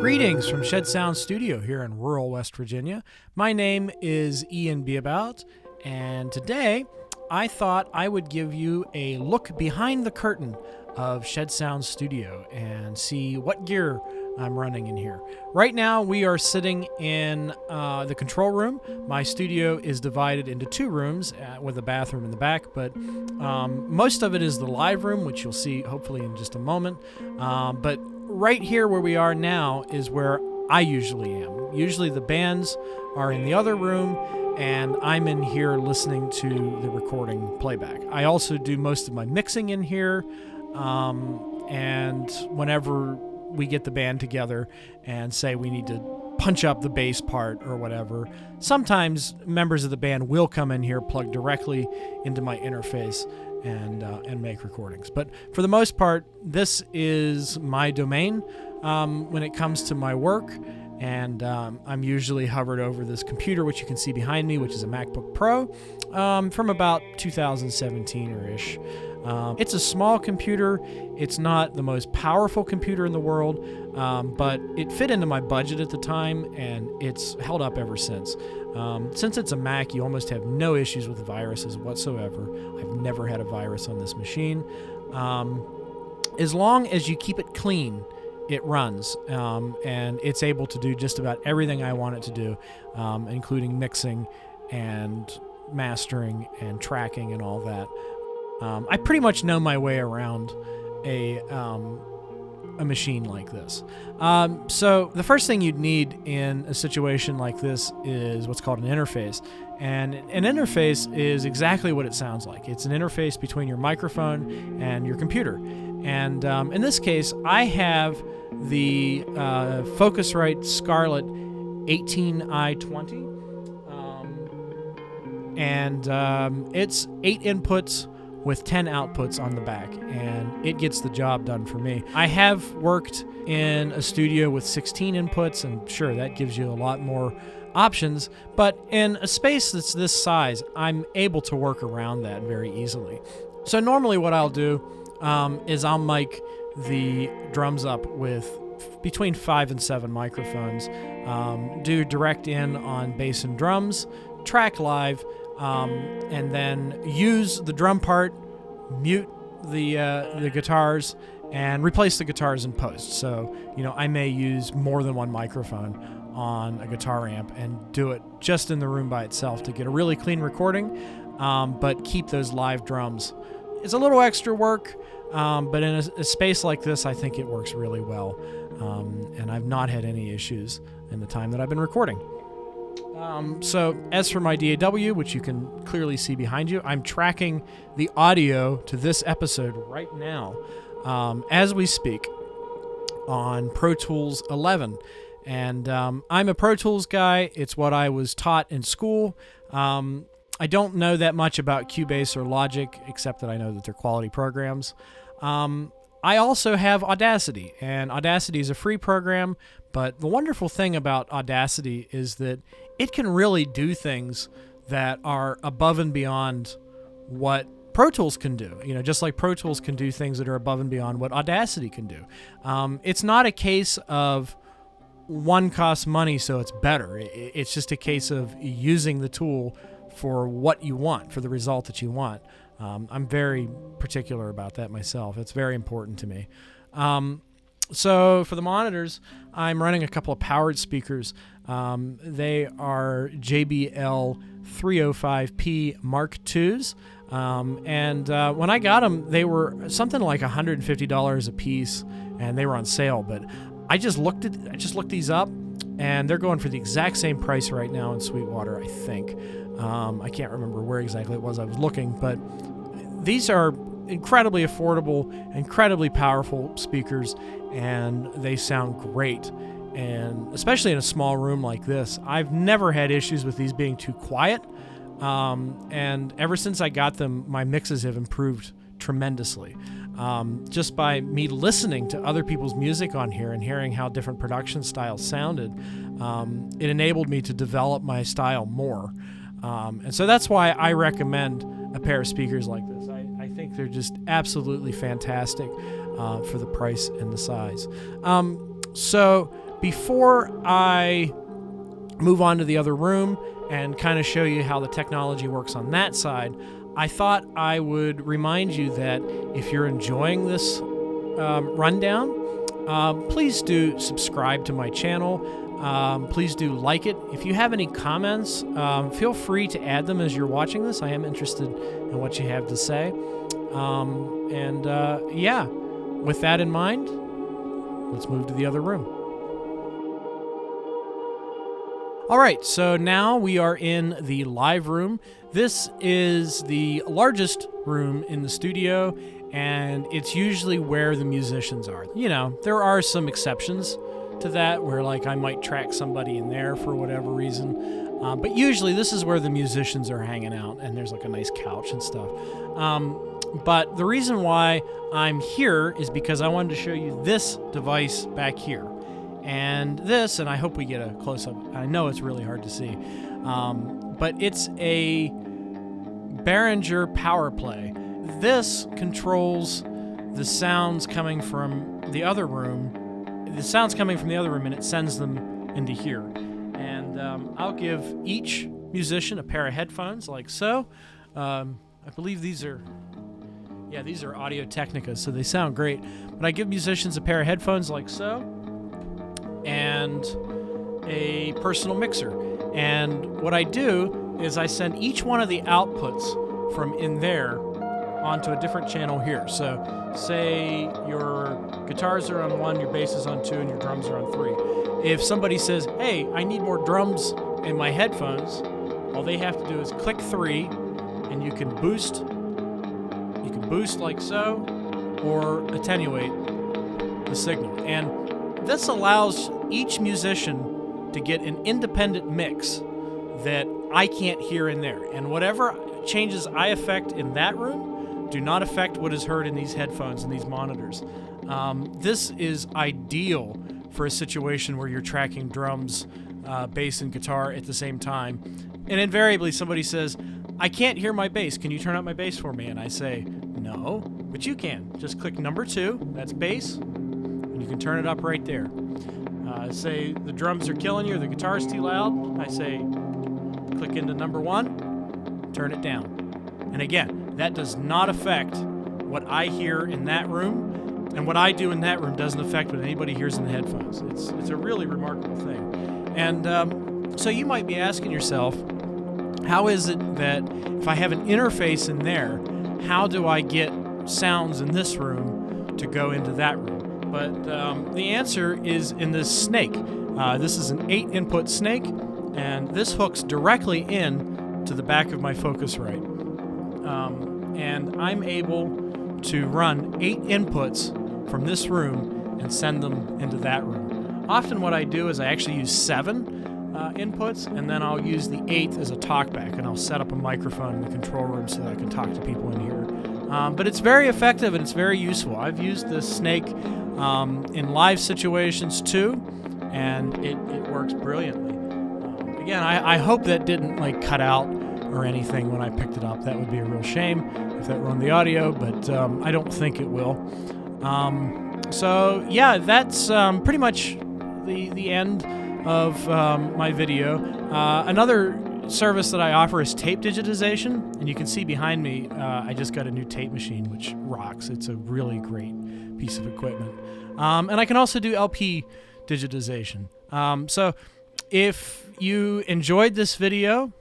Greetings from ShedSounds Studio here in rural West Virginia. My name is Ian Beabout, and today I thought I would give you a look behind the curtain of ShedSounds Studio and see what gear I'm running in here. Right now we are sitting in the control room. My studio is divided into two rooms with a bathroom in the back, but most of it is the live room, which you'll see hopefully in just a moment. But right here where we are now is where I usually am. Usually the bands are in the other room, and I'm in here listening to the recording playback. I also do most of my mixing in here, and whenever we get the band together and say we need to punch up the bass part or whatever, sometimes members of the band will come in here, plug directly into my interface, and make recordings. But for the most part, this is my domain when it comes to my work, and I'm usually hovered over this computer, which you can see behind me, which is a MacBook Pro from about 2017 or ish. It's a small computer. It's not the most powerful computer in the world, but it fit into my budget at the time, and it's held up ever since. Since it's a Mac, you almost have no issues with viruses whatsoever. I've never had a virus on this machine. As long as you keep it clean, it runs, and it's able to do just about everything I want it to do, including mixing and mastering and tracking and all that. I pretty much know my way around a machine like this. So the first thing you'd need in a situation like this is what's called an interface. And an interface is exactly what it sounds like. It's an interface between your microphone and your computer. And in this case, I have the Focusrite Scarlett 18i20. It's 8 inputs with 10 outputs on the back, and it gets the job done for me. I have worked in a studio with 16 inputs, and sure, that gives you a lot more options, but in a space that's this size, I'm able to work around that very easily. So normally what I'll do is I'll mic the drums up with between 5 and 7 microphones, do direct in on bass and drums, track live, and then use the drum part, mute the guitars, and replace the guitars in post. So, I may use more than one microphone on a guitar amp and do it just in the room by itself to get a really clean recording, but keep those live drums. It's a little extra work, but in a space like this, I think it works really well, and I've not had any issues in the time that I've been recording. So as for my DAW, which you can clearly see behind you, I'm tracking the audio to this episode right now as we speak on Pro Tools 11. And I'm a Pro Tools guy. It's what I was taught in school. I don't know that much about Cubase or Logic, except that I know that they're quality programs. I also have Audacity, and Audacity is a free program, but the wonderful thing about Audacity is that it can really do things that are above and beyond what Pro Tools can do. Just like Pro Tools can do things that are above and beyond what Audacity can do. It's not a case of one costs money, so it's better. It's just a case of using the tool for what you want, for the result that you want. I'm very particular about that myself. It's very important to me. So for the monitors, I'm running a couple of powered speakers. They are JBL 305P Mark IIs. And when I got them, they were something like $150 a piece, and they were on sale. But I just looked these up, and they're going for the exact same price right now in Sweetwater, I think. I can't remember where exactly it was I was looking, but these are incredibly affordable, incredibly powerful speakers, and they sound great. And especially in a small room like this, I've never had issues with these being too quiet. And ever since I got them, my mixes have improved tremendously. Just by me listening to other people's music on here and hearing how different production styles sounded, it enabled me to develop my style more. And so that's why I recommend a pair of speakers like this. I think they're just absolutely fantastic for the price and the size. So before I move on to the other room and kind of show you how the technology works on that side, I thought I would remind you that if you're enjoying this rundown, please do subscribe to my channel. Please do like it. If you have any comments, feel free to add them as you're watching this. I am interested in what you have to say. Yeah, with that in mind, let's move to the other room. All right, so now we are in the live room. This is the largest room in the studio, and it's usually where the musicians are. You know, there are some exceptions to that where, like, I might track somebody in there for whatever reason. But usually this is where the musicians are hanging out, and there's like a nice couch and stuff. But the reason why I'm here is because I wanted to show you this device back here. And this, and I hope we get a close-up. I know it's really hard to see. But it's a Behringer Power Play. This controls the sounds coming from the other room. The sounds coming from the other room, and it sends them into here. And I'll give each musician a pair of headphones like so. I believe these are Audio Technica, so they sound great. But I give musicians a pair of headphones like so, and a personal mixer. And what I do is I send each one of the outputs from in there onto a different channel here. So say your guitars are on 1, your bass is on 2, and your drums are on 3. If somebody says, hey, I need more drums in my headphones, all they have to do is click 3, and you can boost like so, or attenuate the signal. And this allows each musician to get an independent mix that I can't hear in there. And whatever changes I affect in that room do not affect what is heard in these headphones and these monitors. This is ideal for a situation where you're tracking drums, bass, and guitar at the same time. And invariably somebody says, I can't hear my bass. Can you turn up my bass for me? And I say, no, but you can. Just click number 2, that's bass, and you can turn it up right there. Say the drums are killing you or the guitar's too loud. I say, click into number 1, turn it down. And again, that does not affect what I hear in that room, and what I do in that room doesn't affect what anybody hears in the headphones. It's a really remarkable thing. And so you might be asking yourself, how is it that if I have an interface in there, how do I get sounds in this room to go into that room? But the answer is in this snake. This is an 8-input snake, and this hooks directly in to the back of my Focusrite. And I'm able to run 8 inputs from this room and send them into that room. Often what I do is I actually use 7 inputs, and then I'll use the 8th as a talkback, and I'll set up a microphone in the control room so that I can talk to people in here. But it's very effective and it's very useful. I've used this snake in live situations too, and it works brilliantly. Again, I hope that didn't like cut out or anything when I picked it up. That would be a real shame if that ruined the audio, but I don't think it will. So yeah, that's pretty much the end of my video. Another service that I offer is tape digitization, and you can see behind me I just got a new tape machine, which rocks. It's a really great piece of equipment. And I can also do LP digitization. So if you enjoyed this video,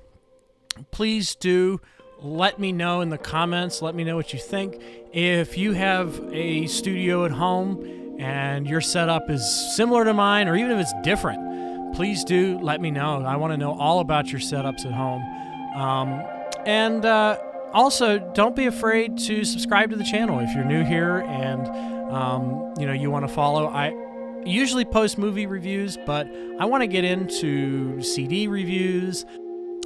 please do let me know in the comments. Let me know what you think. If you have a studio at home and your setup is similar to mine, or even if it's different, please do let me know. I want to know all about your setups at home. And also, don't be afraid to subscribe to the channel if you're new here and you want to follow. I usually post movie reviews, but I want to get into CD reviews.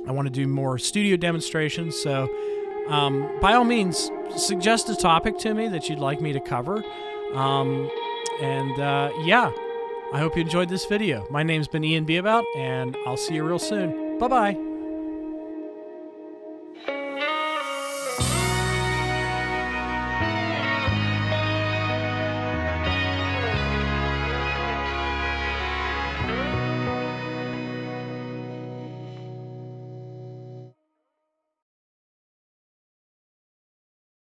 I want to do more studio demonstrations. So by all means, suggest a topic to me that you'd like me to cover. Yeah, I hope you enjoyed this video. My name's been Beabout, and I'll see you real soon. Bye-bye.